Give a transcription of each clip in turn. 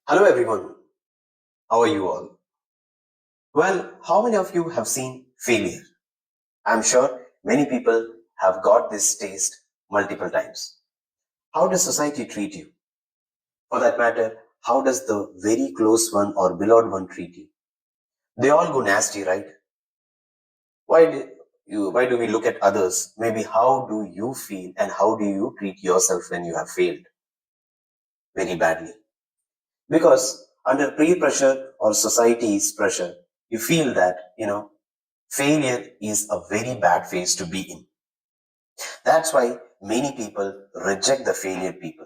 Hello everyone, how are you all? Well, how many of you have seen failure? I'm sure many people have got this taste multiple times. How does society treat you? For that matter, how does the very close one or beloved one treat you? They all go nasty, right? Why do we look at others? Maybe how do you feel and how do you treat yourself when you have failed very badly? Because under peer pressure or society's pressure, you feel that, failure is a very bad phase to be in. That's why many people reject the failure people.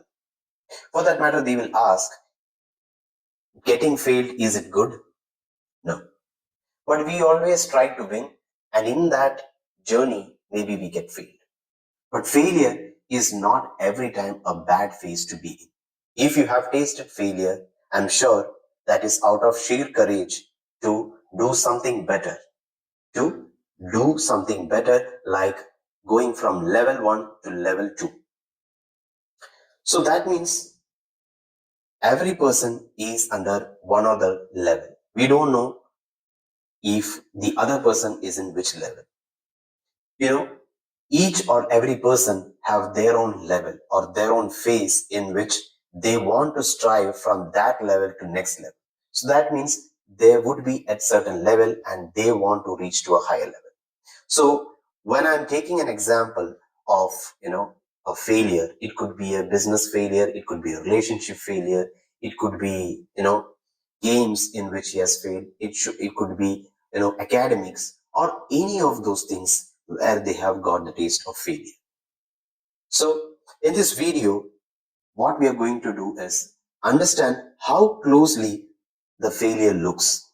For that matter, they will ask, getting failed, is it good? No. But we always try to win, and in that journey, maybe we get failed. But failure is not every time a bad phase to be in. If you have tasted failure, I'm sure that is out of sheer courage to do something better, to do something better, like going from level 1 to level 2. So that means every person is under one other level. We don't know if the other person is in which level. Each or every person have their own level or their own phase in which they want to strive from that level to next level. So that means they would be at certain level and they want to reach to a higher level. So when I'm taking an example of, a failure, it could be a business failure, it could be a relationship failure, it could be, games in which he has failed, it could be, academics or any of those things where they have got the taste of failure. So in this video, what we are going to do is understand how closely the failure looks.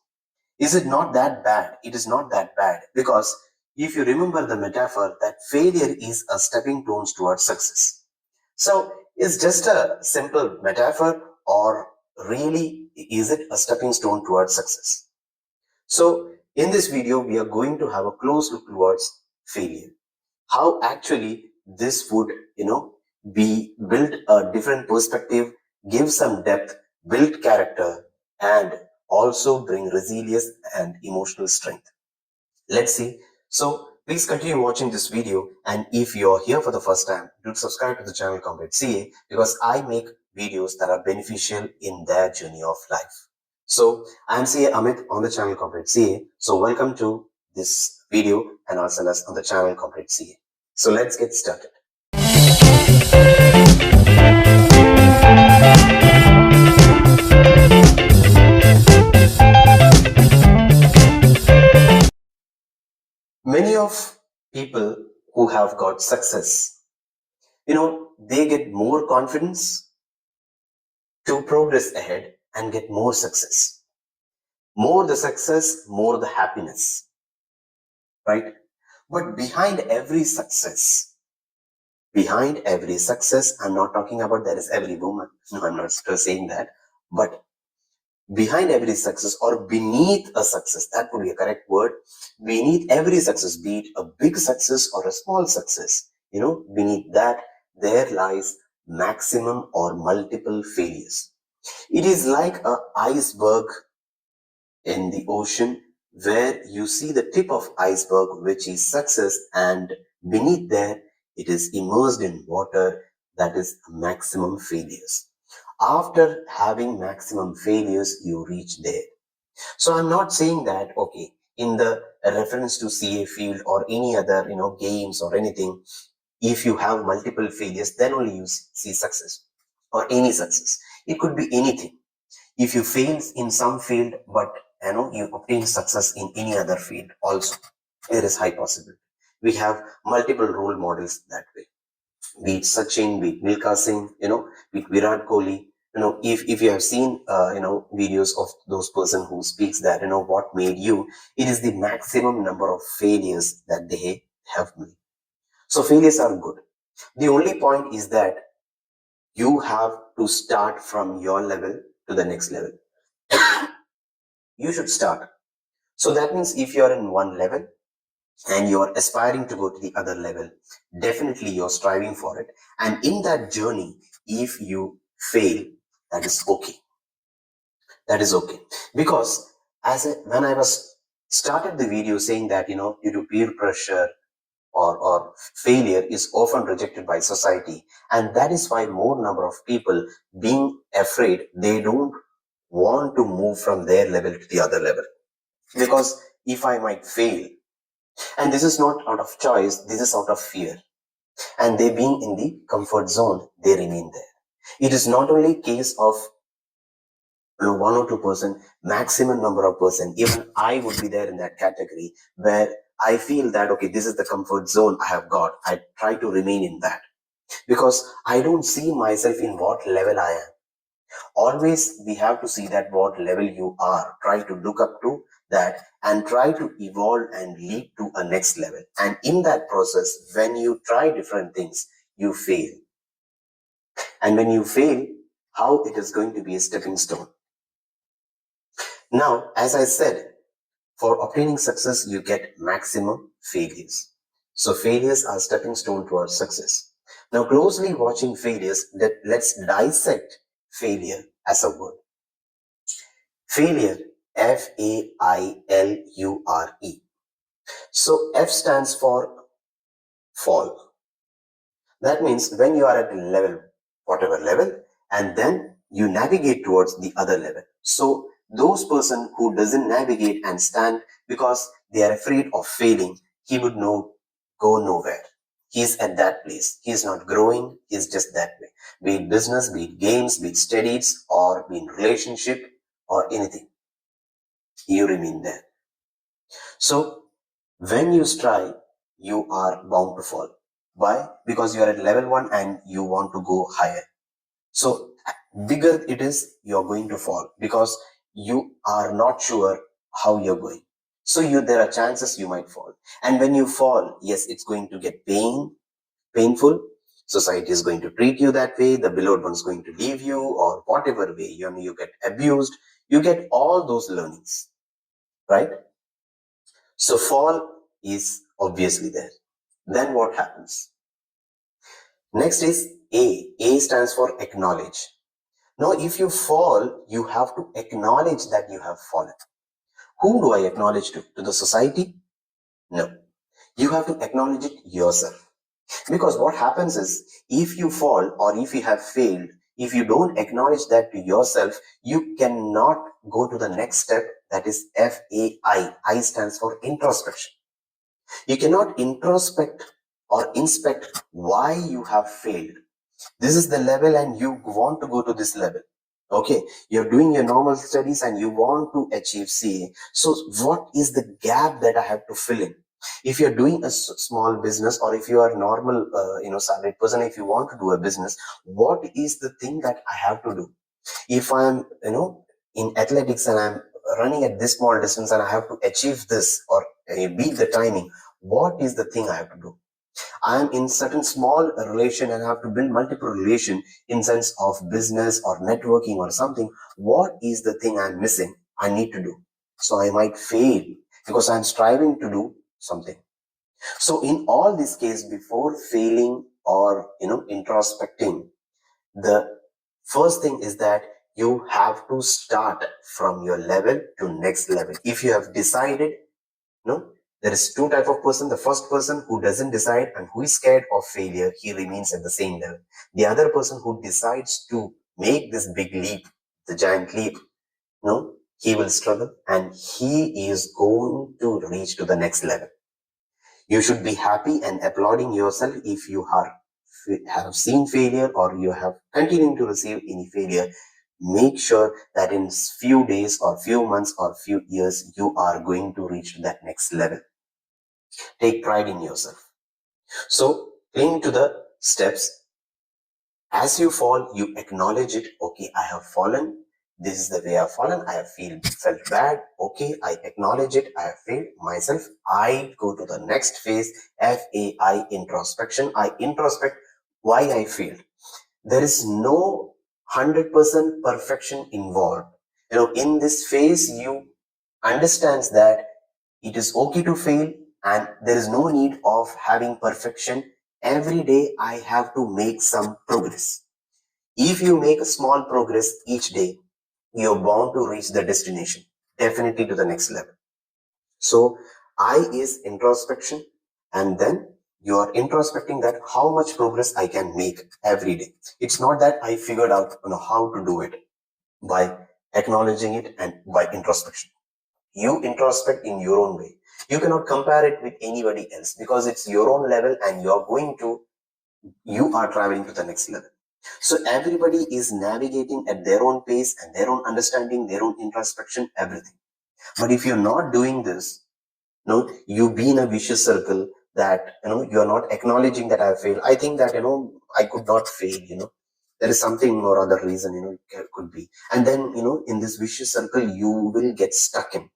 Is it not that bad? It is not that bad, because if you remember the metaphor that failure is a stepping stone towards success. So it's just a simple metaphor, or really is it a stepping stone towards success? So in this video, we are going to have a close look towards failure. How actually this would, be build a different perspective, give some depth, build character, and also bring resilience and emotional strength. Let's see. So please continue watching this video, and if you're here for the first time, do subscribe to the channel ComradeCA, because I make videos that are beneficial in their journey of life. So I'm CA Amith on the channel ComradeCA. So welcome to this video and also us on the channel ComradeCA. So let's get started. Many of people who have got success, they get more confidence to progress ahead and get more success. More the success, more the happiness, right? But behind every success, I'm not talking about there is every woman. No, I'm not saying that. But behind every success, or beneath a success, that would be a correct word. Beneath every success, be it a big success or a small success, beneath that, there lies maximum or multiple failures. It is like an iceberg in the ocean, where you see the tip of iceberg, which is success, and beneath there, it is immersed in water, that is maximum failures. After having maximum failures, you reach there. So I'm not saying that, okay, in the reference to CA field or any other, games or anything, if you have multiple failures, then only you see success or any success. It could be anything. If you fail in some field, but you obtain success in any other field also, there is high possibility. We have multiple role models that way. Be it Sachin, be it Milkha Singh, be it Virat Kohli. If you have seen, videos of those person who speaks that, what made you, it is the maximum number of failures that they have made. So failures are good. The only point is that you have to start from your level to the next level. You should start. So that means if you're in one level and you're aspiring to go to the other level, definitely you're striving for it. And in that journey, if you fail, that is okay. That is okay. Because when I was started the video saying that, due to peer pressure or failure is often rejected by society. And that is why more number of people being afraid, they don't want to move from their level to the other level. Because if I might fail, and this is not out of choice, this is out of fear. And they being in the comfort zone, they remain there. It is not only case of 1 or 2%, maximum number of person. Even I would be there in that category where I feel that, okay, this is the comfort zone I have got. I try to remain in that because I don't see myself in what level I am. Always we have to see that what level you are. Try to look up to that and try to evolve and lead to a next level. And in that process, when you try different things, you fail. And when you fail, how it is going to be a stepping stone. Now, as I said, for obtaining success, you get maximum failures. So failures are stepping stone towards success. Now, closely watching failures, let's dissect failure as a word. Failure, Failure. So F stands for fall. That means when you are at a level, whatever level, and then you navigate towards the other level. So those person who doesn't navigate and stand because they are afraid of failing, he would go nowhere. He's at that place. He's not growing. He's just that way. Be it business, be it games, be it studies, or be in relationship or anything. You remain there. So when you strive, you are bound to fall. Why? Because you are at level 1 and you want to go higher. So bigger it is, you're going to fall because you are not sure how you're going. So there are chances you might fall. And when you fall, yes, it's going to get painful. Society is going to treat you that way. The beloved one is going to leave you, or whatever way. You get abused. You get all those learnings, right? So fall is obviously there. Then what happens? Next is A. A stands for acknowledge. Now, if you fall, you have to acknowledge that you have fallen. Who do I acknowledge to? To the society? No. You have to acknowledge it yourself. Because what happens is, if you fall or if you have failed, if you don't acknowledge that to yourself, you cannot go to the next step, that is FAI. I stands for introspection. You cannot introspect or inspect why you have failed. This is the level and you want to go to this level. Okay, you're doing your normal studies and you want to achieve CA. So what is the gap that I have to fill in? If you're doing a small business, or if you are normal, salaried person, if you want to do a business, what is the thing that I have to do? If I'm, in athletics and I'm running at this small distance and I have to achieve this or beat the timing, what is the thing I have to do? I am in certain small relation and I have to build multiple relation in sense of business or networking or something. What is the thing I'm missing? I need to do. So I might fail because I'm striving to do something. So in all these cases, before failing or, introspecting, the first thing is that you have to start from your level to next level. If you have decided, there is two type of person. The first person who doesn't decide and who is scared of failure, he remains at the same level. The other person who decides to make this big leap, the giant leap, he will struggle and he is going to reach to the next level. You should be happy and applauding yourself if you have seen failure or you have continuing to receive any failure. Make sure that in few days or few months or few years, you are going to reach to that next level. Take pride in yourself. So cling to the steps. As you fall, you acknowledge it. Okay, I have fallen. This is the way I've fallen. I have felt bad. Okay, I acknowledge it. I have failed myself. I go to the next phase, FAI, introspection. I introspect why I failed. There is no 100% perfection involved. In this phase, you understands that it is okay to fail and there is no need of having perfection. Every day I have to make some progress. If you make a small progress each day, you're bound to reach the destination, definitely to the next level. So I is introspection, and then you are introspecting that how much progress I can make every day. It's not that I figured out how to do it by acknowledging it and by introspection. You introspect in your own way. You cannot compare it with anybody else because it's your own level and you are traveling to the next level. So everybody is navigating at their own pace and their own understanding, their own introspection, everything. But if you're not doing this, you be in a vicious circle that you're not acknowledging that I failed. I think that I could not fail. There is something or other reason. It could be, and then in this vicious circle you will get stuck in.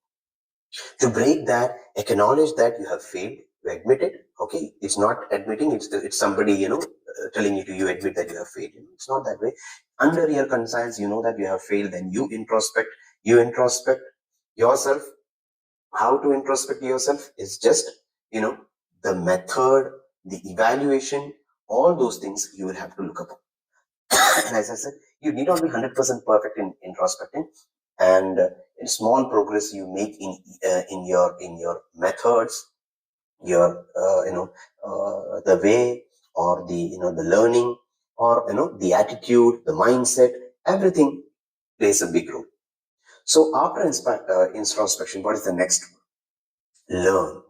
To break that, acknowledge that you have failed. You admit it. Okay, it's not admitting. It's somebody telling you to you admit that you have failed. It's not that way. Under your conscience, you know that you have failed. Then you introspect. You introspect yourself. How to introspect yourself is just the method, the evaluation, all those things you will have to look upon. And as I said, you need not be 100% perfect in introspecting, and in small progress you make in your methods, your the way, or the learning, or the attitude, the mindset, everything plays a big role. So after introspection, what is the next one? Learn.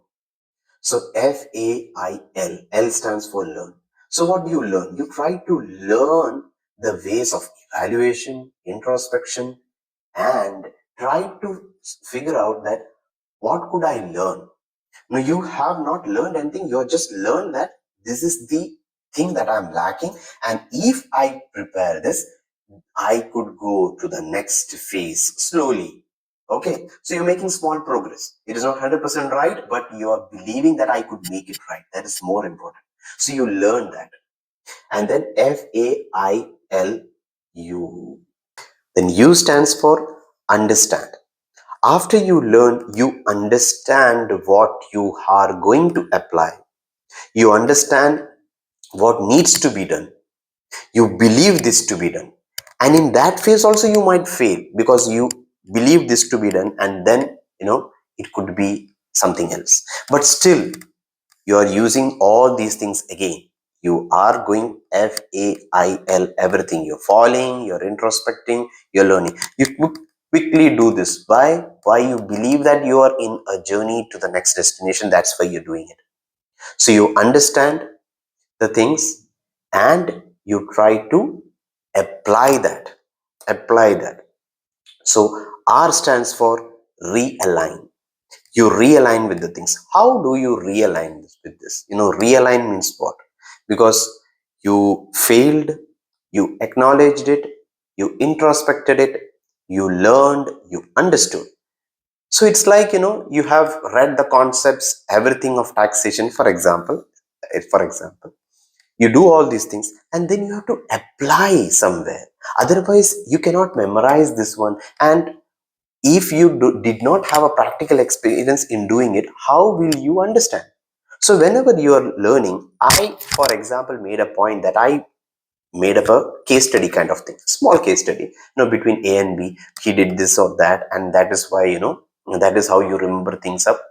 So FAIL, L stands for learn. So what do you learn? You try to learn the ways of evaluation, introspection, and try to figure out that what could I learn? No, you have not learned anything. You have just learned that this is the thing that I'm lacking. And if I prepare this, I could go to the next phase slowly. Okay, so you're making small progress. It is not 100% right, but you are believing that I could make it right. That is more important. So you learn that. And then FAILU. Then U stands for understand. After you learn, you understand what you are going to apply. You understand what needs to be done. You believe this to be done. And in that phase also you might fail because you believe this to be done, and then it could be something else. But still, you are using all these things again. You are going FAIL, everything. You're falling, you're introspecting, you're learning. You quickly do this. Why you believe that you are in a journey to the next destination. That's why you're doing it. So you understand the things and you try to apply that. So R stands for realign. You realign with the things. How do you realign with this? Realign means what? Because you failed, you acknowledged it, you introspected it, you learned, you understood. So it's like you have read the concepts, everything of taxation, for example. You do all these things and then you have to apply somewhere. Otherwise you cannot memorize this one. And if you did not have a practical experience in doing it, how will you understand? So whenever you are learning, I, for example, made a point that I made up a case study kind of thing, small case study, between A and B. He did this or that, and that is why that is how you remember things up.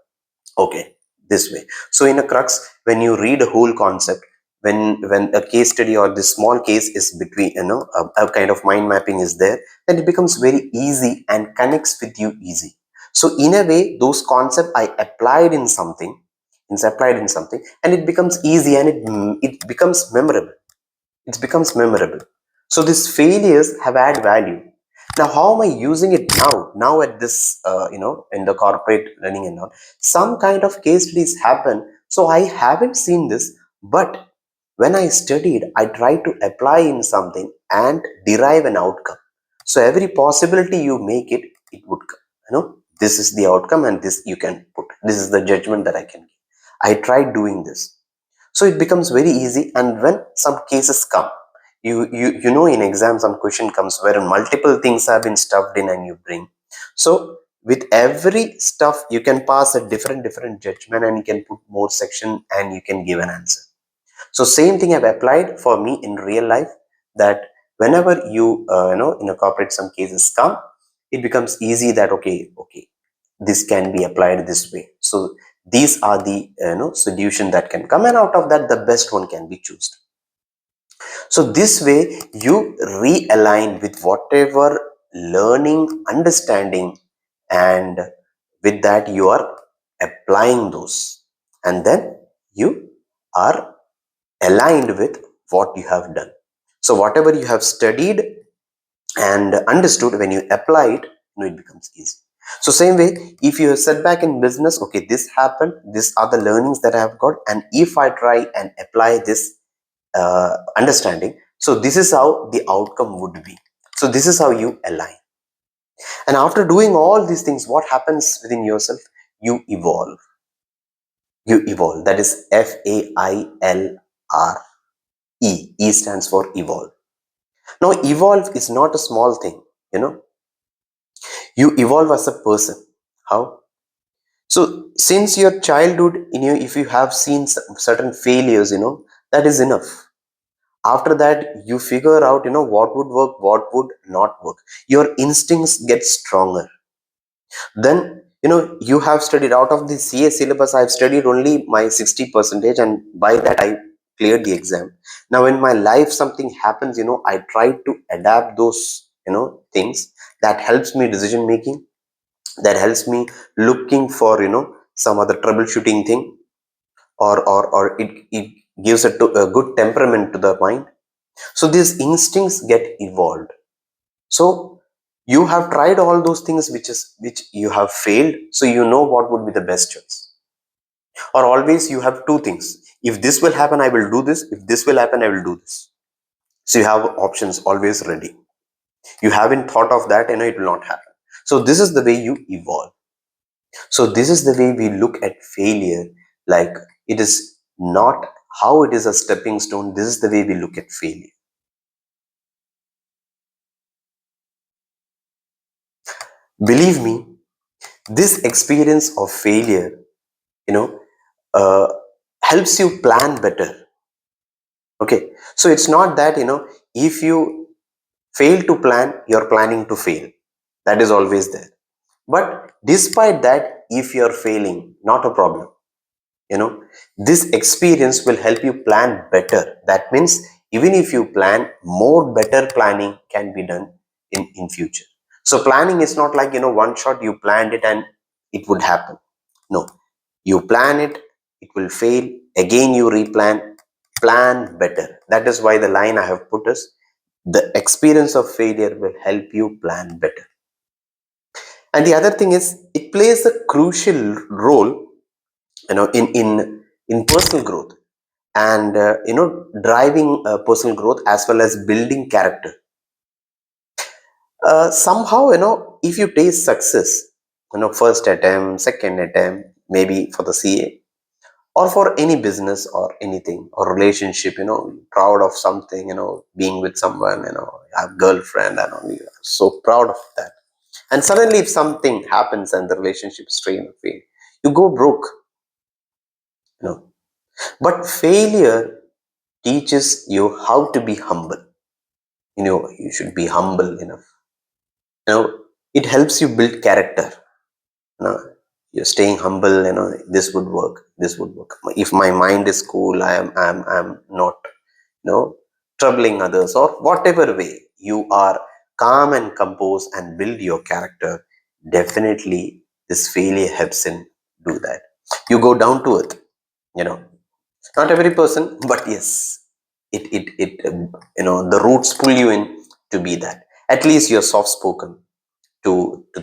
Okay, this way. So in a crux, when you read a whole concept, when a case study or this small case is between a kind of mind mapping is there, then it becomes very easy and connects with you easy. So in a way, those concept I applied in something, and it becomes easy, and it becomes memorable. So these failures have add value. Now how am I using it now at this in the corporate learning and all? Some kind of case studies happen, so I haven't seen this, but when I studied, I tried to apply in something and derive an outcome. So every possibility you make it, it would come. This is the outcome, and this you can put. This is the judgment that I can give. I tried doing this. So it becomes very easy. And when some cases come, in exam some question comes where multiple things have been stuffed in and you bring. So with every stuff you can pass a different judgment, and you can put more section and you can give an answer. So same thing I've applied for me in real life, that whenever you incorporate some cases come, it becomes easy that okay, this can be applied this way. So these are the solution that can come, and out of that the best one can be chosen. So this way you realign with whatever learning, understanding, and with that you are applying those, and then you are aligned with what you have done. So whatever you have studied and understood, when you apply it, it becomes easy. So same way, if you set back in business, okay, this happened, these are the learnings that I have got, and if I try and apply this understanding, so this is how the outcome would be. So this is how you align. And after doing all these things, what happens within yourself? You evolve. You evolve. That is FAILRE. E stands for evolve. Now, evolve is not a small thing. You evolve as a person. How? So, since your childhood, if you have seen certain failures, that is enough. After that, you figure out, what would work, what would not work. Your instincts get stronger. Then, you have studied out of the CA syllabus. I've studied only my 60 percentage, and by that I cleared the exam. Now, in my life, something happens, I try to adapt those, things that helps me decision making, that helps me looking for, some other troubleshooting thing, or it gives a good temperament to the mind. So these instincts get evolved. So you have tried all those things which you have failed, so you know what would be the best choice. Or always you have two things: if this will happen, I will do this; if this will happen, I will do this. So you have options always ready. You haven't thought of that, it will not happen. So this is the way you evolve. So this is the way we look at failure. Like, it is not how it is a stepping stone. This is the way we look at failure. Believe me, this experience of failure, you know uh, helps you plan better. Okay, so it's not that, if you fail to plan, you're planning to fail. That is always there. But despite that, if you're failing, not a problem. This experience will help you plan better. That means, even if you plan more, better planning can be done in future. So planning is not like, one shot you planned it and it would happen. No, you plan it, it will fail, again you replan. Plan better. That is why the line I have put is, the experience of failure will help you plan better. And the other thing is, it plays a crucial role, in personal growth, and driving personal growth, as well as building character. Somehow, if you taste success, first attempt, second attempt, maybe for the CA, or for any business or anything, or relationship, proud of something, being with someone, have girlfriend, and you're so proud of that. And suddenly, if something happens and the relationship strain or fail, you go broke. you know but failure teaches you how to be humble. You should be humble enough. you know it helps you build character. you know you're staying humble. This would work, this would work. If my mind is cool, I'm not, troubling others, or whatever way you are calm and composed and build your character. Definitely this failure helps in do that. You go down to earth. you know Not every person, but yes, it the roots pull you in to be that. At least you're soft spoken to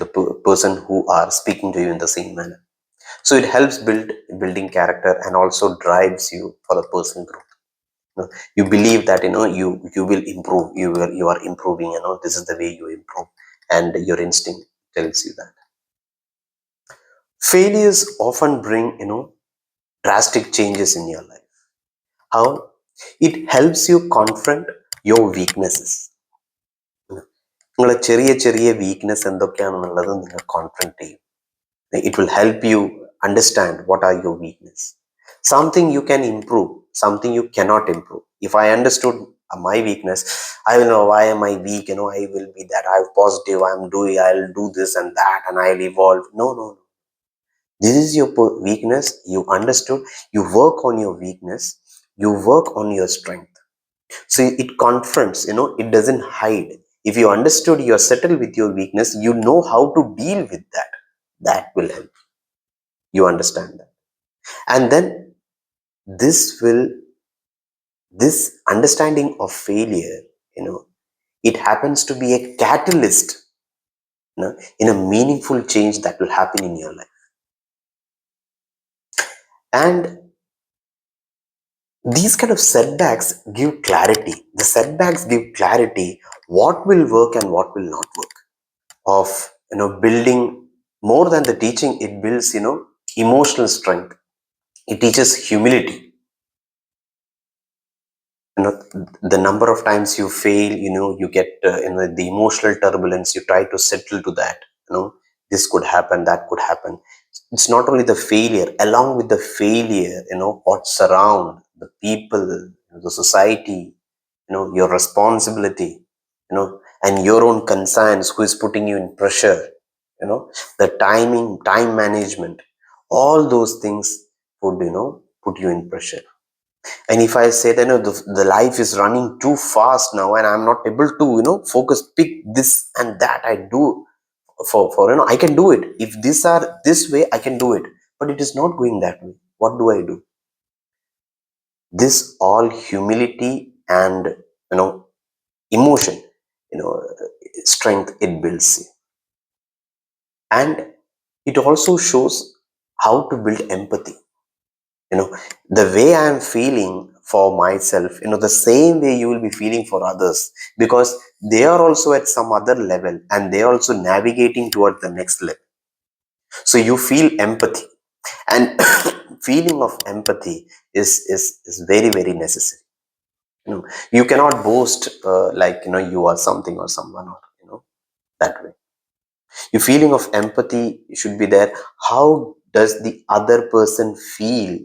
the person who are speaking to you in the same manner. So it helps building character, and also drives you for the personal growth. You believe that, you will improve. You are improving. This is the way you improve, and your instinct tells you that. Failures often bring, drastic changes in your life. How? It helps you confront your weaknesses. നിങ്ങളെ ചെറിയ ചെറിയ weakness എന്തൊക്കെയാണെന്നുള്ളത് നിങ്ങൾ confront ചെയ്യും. It will help you understand what are your weakness. Something you can improve, something you cannot improve. If I understood my weakness. I will know why am I weak, I will be that, I'm positive, I'll do this and that, and I'll evolve. No, no, no. This is your weakness. You understood. You work on your weakness. You work on your strength. So it confronts, it doesn't hide. If you understood, you're settled with your weakness, you know how to deal with that. That will help. You understand that. And then this will, this understanding of failure, it happens to be a catalyst, in a meaningful change that will happen in your life. And these kind of setbacks give clarity. The setbacks give clarity what will work and what will not work. Of building, more than the teaching, it builds emotional strength. It teaches humility. The number of times you fail, you get the emotional turbulence, you try to settle to that, this could happen, that could happen. It's not only the failure, along with the failure, what's around, the people, the society, your responsibility, and your own concerns, who is putting you in pressure, the time management, all those things would, put you in pressure. And if I say that, the life is running too fast now, and I'm not able to, focus, pick this and that, I do for I can do it. If these are this way, I can do it. But it is not going that way. What do I do? This all humility and, emotion, strength it builds. And it also shows how to build empathy. The way I am feeling for myself, the same way you will be feeling for others, because they are also at some other level and they are also navigating toward the next level. So you feel empathy, and feeling of empathy is very, very necessary. You cannot boast, like, you are something or someone, or that way. Your feeling of empathy should be there. How does the other person feel,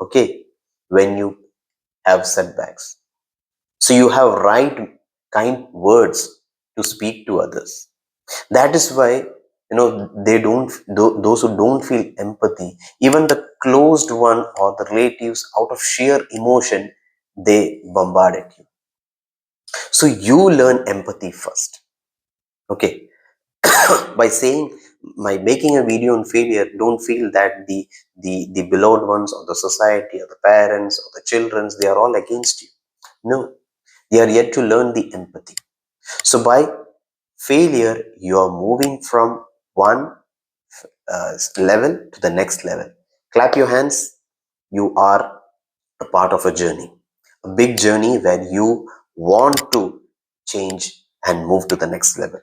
okay, when you have setbacks? So you have right kind words to speak to others. That is why, they don't, those who don't feel empathy, even the closed one or the relatives, out of sheer emotion, they bombard at you. So you learn empathy first, okay. By saying, by making a video on failure, don't feel that the beloved ones, or the society, or the parents, or the children, they are all against you. No, they are yet to learn the empathy. So by failure, you are moving from one level to the next level. Clap your hands. You are a part of a journey, a big journey, where you want to change and move to the next level.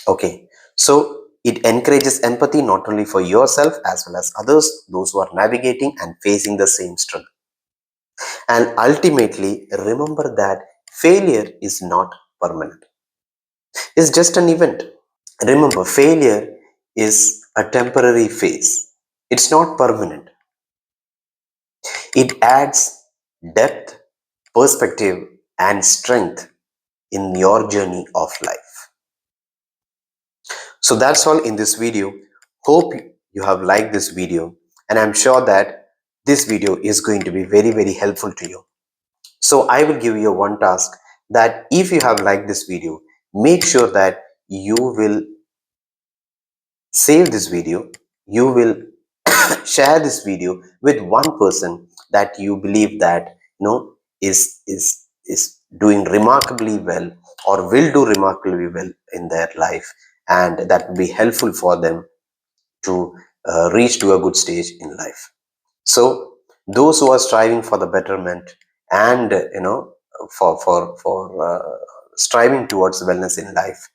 Okay, so it encourages empathy not only for yourself as well as others, those who are navigating and facing the same struggle. And ultimately, remember that failure is not permanent. It's just an event. Remember, failure is a temporary phase. It's not permanent. It adds depth, perspective, and strength in your journey of life. So that's all in this video. Hope you have liked this video, and I'm sure that this video is going to be very, very helpful to you. So I will give you one task, that if you have liked this video, make sure that you will save this video, you will share this video with one person that you believe that, is doing remarkably well, or will do remarkably well in their life, and that will be helpful for them to reach to a good stage in life. So those who are striving for the betterment, and for striving towards wellness in life,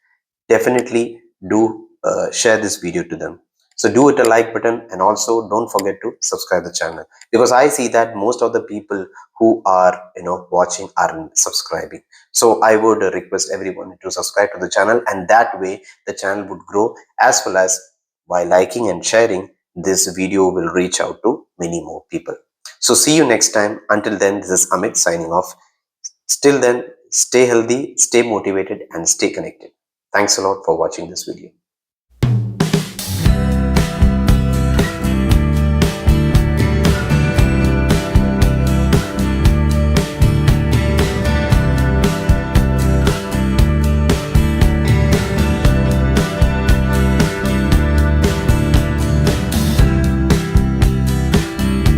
definitely do share this video to them. So do hit a like button, and also don't forget to subscribe the channel, because I see that most of the people who are watching aren't subscribing. So I would request everyone to subscribe to the channel, and that way the channel would grow, as well as by liking and sharing, this video will reach out to many more people. So see you next time. Until then, this is Amith signing off. Still then, stay healthy, stay motivated, and stay connected. Thanks a lot for watching this video.